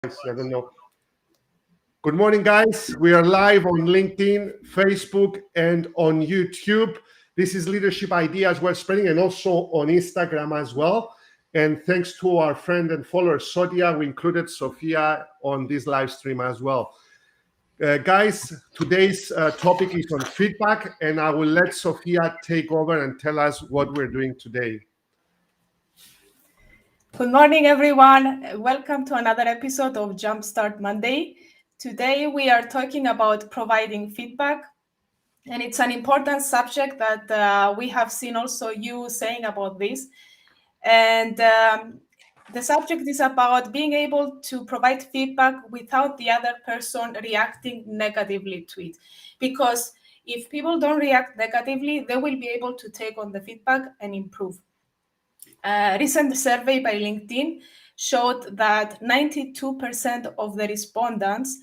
I don't know. Good morning, guys. We are live on LinkedIn, Facebook, and on YouTube. This is Leadership Ideas we're spreading, and also on Instagram as well. And thanks to our friend and follower, Sodia, we included Sophia on this live stream as well. Guys, today's topic is on feedback, and I will let Sophia take over and tell us what we're doing today. Good morning, everyone. Welcome to another episode of Jumpstart Monday. Today, we are talking about providing feedback, and it's an important subject that we have seen also you saying about this. And the subject is about being able to provide feedback without the other person reacting negatively to it. Because if people don't react negatively, they will be able to take on the feedback and improve. A recent survey by LinkedIn showed that 92% of the respondents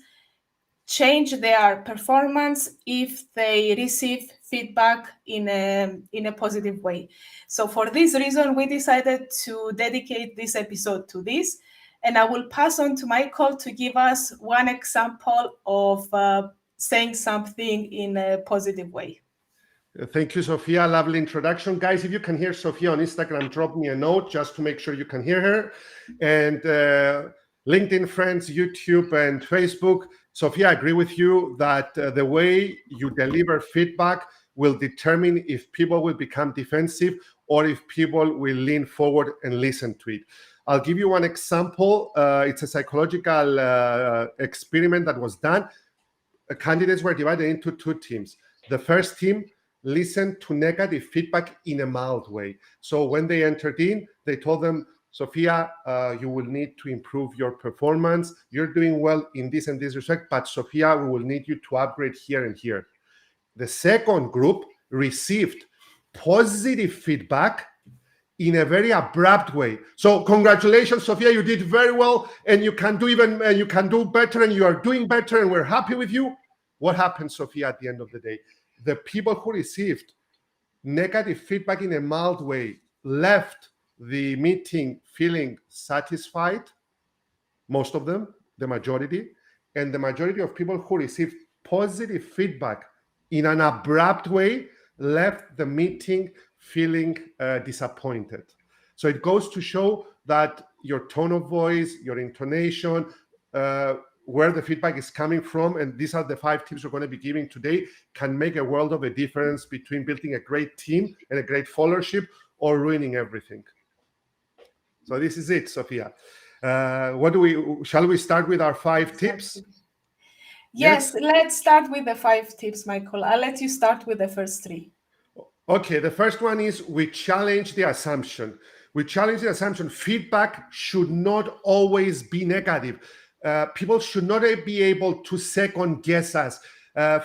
change their performance if they receive feedback in a positive way. So for this reason, we decided to dedicate this episode to this. And I will pass on to Michael to give us one example of saying something in a positive way. Thank you, Sophia. Lovely introduction. Guys, if you can hear Sophia on Instagram, drop me a note just to make sure you can hear her. And LinkedIn friends, YouTube, and Facebook. Sophia, I agree with you that the way you deliver feedback will determine if people will become defensive or if people will lean forward and listen to it. I'll give you one example. It's a psychological experiment that was done. Candidates were divided into two teams. The first team listened to negative feedback in a mild way. So when they entered in, they told them, Sophia, you will need to improve your performance. You're doing well in this and this respect, but Sophia, we will need you to upgrade here and here. The second group received positive feedback in a very abrupt way. So congratulations, Sophia, you did very well, and you can do better, and you are doing better, and we're happy with you. What happened, Sophia, at the end of the day? The people who received negative feedback in a mild way left the meeting feeling satisfied, most of them, the majority, and the majority of people who received positive feedback in an abrupt way left the meeting feeling disappointed. So it goes to show that your tone of voice, your intonation, where the feedback is coming from, and these are the 5 tips we're going to be giving today, can make a world of a difference between building a great team and a great followership or ruining everything. So this is it, Sophia. Shall we start with our 5 tips? Yes, let's start with the 5 tips, Michael. I'll let you start with the first 3. Okay, the first one is we challenge the assumption. We challenge the assumption. Feedback should not always be negative. People should not be able to second guess us.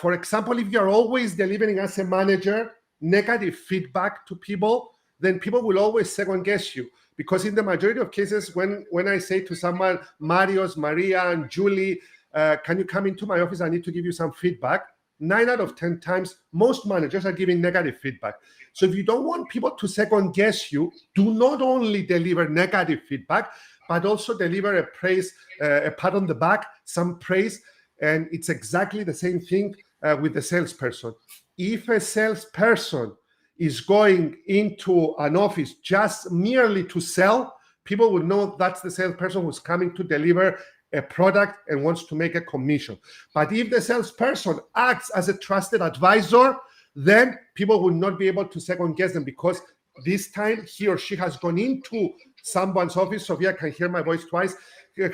For example, if you're always delivering as a manager negative feedback to people, then people will always second guess you. Because in the majority of cases, when I say to someone, Marios, Maria, and Julie, can you come into my office? I need to give you some feedback. 9 out of 10 times, most managers are giving negative feedback. So if you don't want people to second guess you, do not only deliver negative feedback, but also deliver a praise, a pat on the back, some praise. And it's exactly the same thing with the salesperson. If a salesperson is going into an office just merely to sell, people will know that's the salesperson who's coming to deliver a product and wants to make a commission. But if the salesperson acts as a trusted advisor, then people will not be able to second guess them, because this time he or she has gone into someone's office. Sophia can hear my voice twice.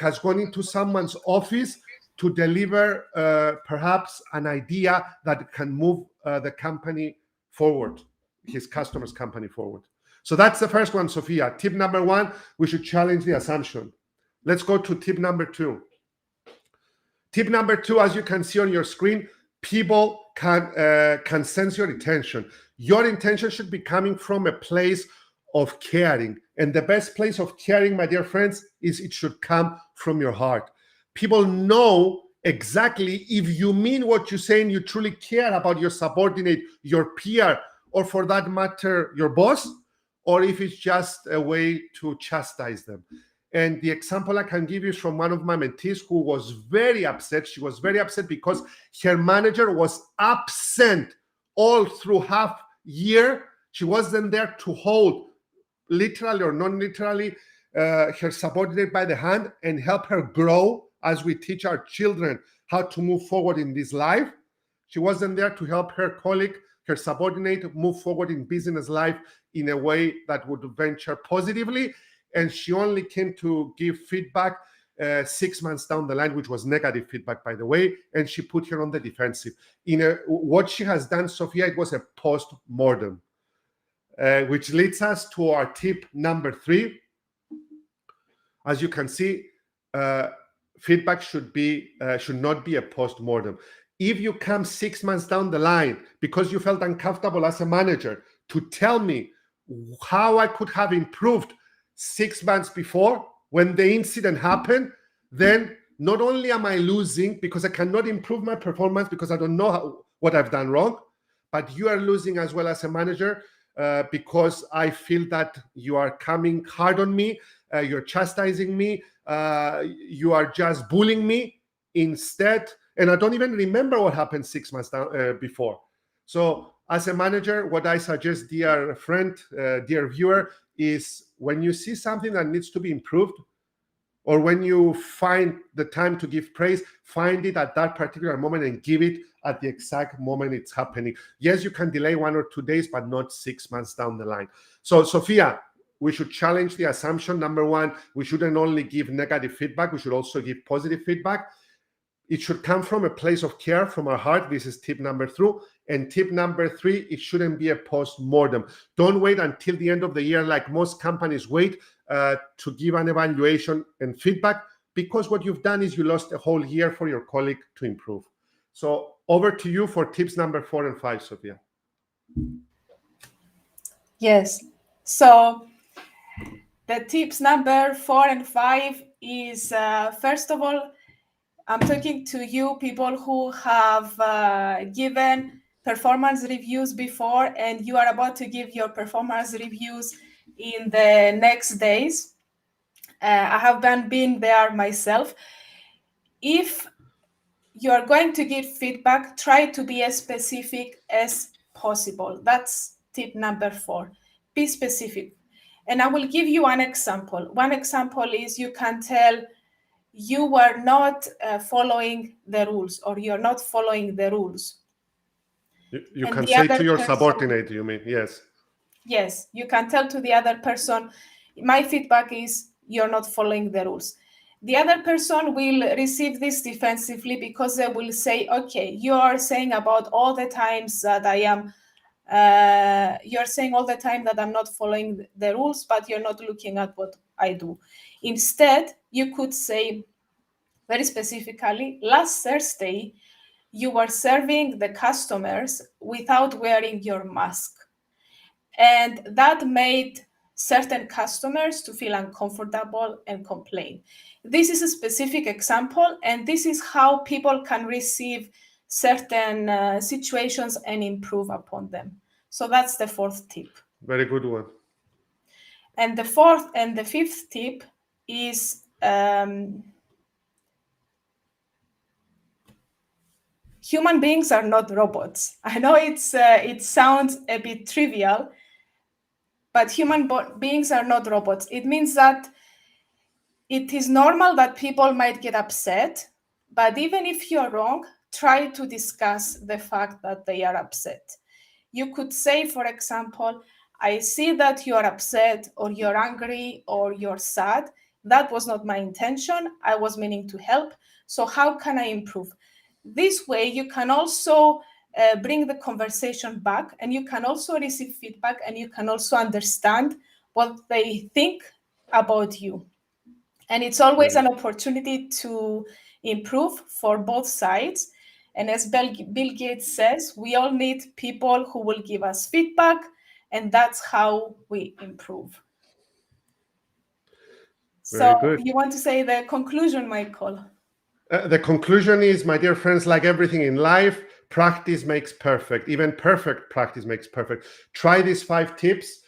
Has gone into someone's office to deliver perhaps an idea that can move the company forward, his customer's company forward. So that's the first one, Sophia. Tip number 1, we should challenge the assumption. Let's go to tip number 2. Tip number 2, as you can see on your screen, people can sense your intention. Your intention should be coming from a place of caring. And the best place of caring, my dear friends, is it should come from your heart. People know exactly if you mean what you say and you truly care about your subordinate, your peer, or for that matter, your boss, or if it's just a way to chastise them. And the example I can give you is from one of my mentees who was very upset. She was very upset because her manager was absent all through half year. She wasn't there to hold, literally or non-literally, her subordinate by the hand and help her grow as we teach our children how to move forward in this life. She wasn't there to help her colleague, her subordinate, move forward in business life in a way that would venture positively. And she only came to give feedback 6 months down the line, which was negative feedback, by the way, and she put her on the defensive. What she has done, Sophia, it was a post-mortem, which leads us to our tip number 3. As you can see, feedback should not be a post-mortem. If you come 6 months down the line because you felt uncomfortable as a manager to tell me how I could have improved 6 months before when the incident happened, then not only am I losing because I cannot improve my performance because I don't know what I've done wrong, but you are losing as well as a manager because I feel that you are coming hard on me, you're chastising me, you are just bullying me instead, and I don't even remember what happened 6 months before. So as a manager, what I suggest, dear friend, dear viewer, is when you see something that needs to be improved, or when you find the time to give praise, find it at that particular moment and give it at the exact moment it's happening. Yes, you can delay 1 or 2 days, but not 6 months down the line. So, Sophia, we should challenge the assumption. Number 1, we shouldn't only give negative feedback, we should also give positive feedback. It should come from a place of care, from our heart. This is tip number 2. And tip number 3, it shouldn't be a post-mortem. Don't wait until the end of the year like most companies wait to give an evaluation and feedback, because what you've done is you lost a whole year for your colleague to improve. So over to you for tips number 4 and 5, Sophia. Yes. So the tips number 4 and 5 is, first of all, I'm talking to you people who have given performance reviews before, and you are about to give your performance reviews in the next days. I have been there myself. If you are going to give feedback, try to be as specific as possible. That's tip number 4. Be specific. And I will give you one example. One example is you can tell you were not following the rules, or you're not following the rules. You can say to your subordinate, you mean? Yes. Yes, you can tell to the other person, my feedback is you're not following the rules. The other person will receive this defensively because they will say, okay, you are saying about all the times that you're saying all the time that I'm not following the rules, but you're not looking at what I do. Instead, you could say very specifically, last Thursday, you were serving the customers without wearing your mask. And that made certain customers to feel uncomfortable and complain. This is a specific example, and this is how people can receive certain situations and improve upon them. So that's the 4th tip. Very good one. And the 4th and the 5th tip is human beings are not robots. I know it sounds a bit trivial, but human beings are not robots. It means that it is normal that people might get upset, but even if you're wrong, try to discuss the fact that they are upset. You could say, for example, I see that you're upset, or you're angry, or you're sad. That was not my intention. I was meaning to help. So how can I improve? This way, you can also bring the conversation back, and you can also receive feedback, and you can also understand what they think about you. And it's always an opportunity to improve for both sides. And as Bill Gates says, we all need people who will give us feedback, and that's how we improve. So you want to say the conclusion, Michael? The conclusion is, my dear friends, like everything in life, practice makes perfect. Even perfect practice makes perfect. Try these 5 tips.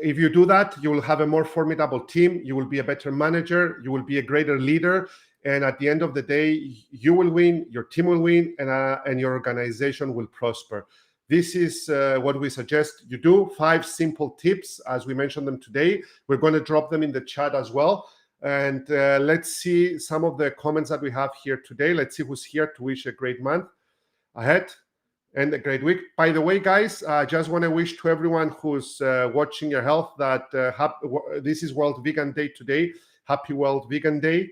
if you do that, you will have a more formidable team. You will be a better manager. You will be a greater leader. And at the end of the day, you will win, your team will win, and your organization will prosper. This is what we suggest you do. 5 simple tips, as we mentioned them today. We're going to drop them in the chat as well. And let's see some of the comments that we have here today. Let's see who's here to wish a great month ahead and a great week. By the way, guys, I just want to wish to everyone who's watching your health that this is World Vegan Day today. Happy World Vegan Day.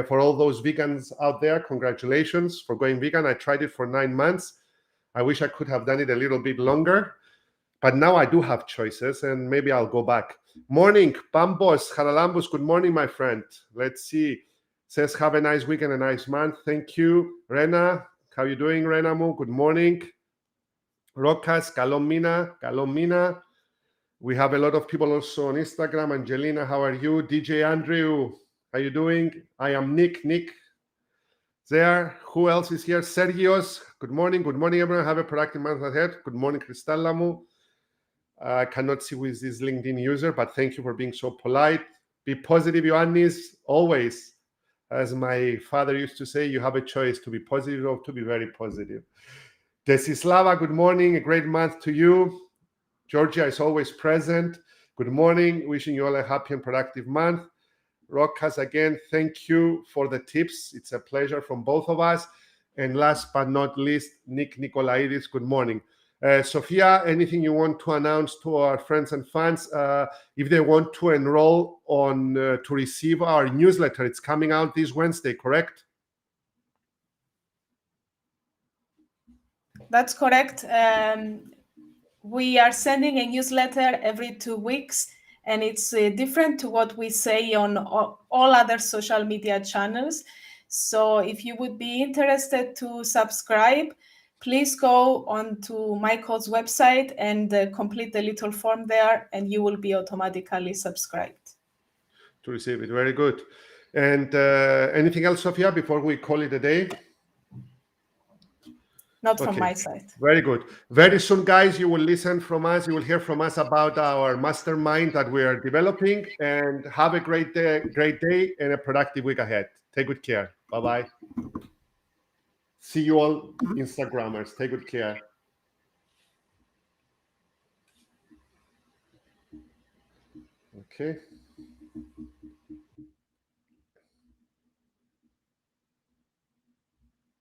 For all those vegans out there, congratulations for going vegan. I tried it for 9 months. I wish I could have done it a little bit longer, but now I do have choices and maybe I'll go back. Morning, Bambos, Haralambos, good morning, my friend. Let's see. Says, have a nice week and a nice month. Thank you. Rena, how you doing, Renamu? Good morning. Rokas, Kalomina. We have a lot of people also on Instagram. Angelina, how are you? DJ Andrew, how you doing? I am Nick. There. Who else is here? Sergios. Good morning. Good morning, everyone. Have a productive month ahead. Good morning, Kristallamu. I cannot see who is this LinkedIn user, but thank you for being so polite. Be positive, Ioannis. Always. As my father used to say, you have a choice to be positive or to be very positive. Desislava, good morning. A great month to you. Georgia is always present. Good morning. Wishing you all a happy and productive month. Rokas, again, thank you for the tips. It's a pleasure from both of us. And last but not least, Nick Nikolaidis, good morning. Sophia, anything you want to announce to our friends and fans? If they want to enroll on to receive our newsletter, it's coming out this Wednesday, correct? That's correct. We are sending a newsletter every 2 weeks, and it's different to what we say on all other social media channels. So if you would be interested to subscribe, please go on to Michael's website and complete the little form there, and you will be automatically subscribed. To receive it. Very good. And anything else, Sophia, before we call it a day? Not from my side. Very good. Very soon, guys, you will listen from us. You will hear from us about our mastermind that we are developing. And have a great day and a productive week ahead. Take good care. Bye-bye. See you all, Instagrammers. Take good care. Okay.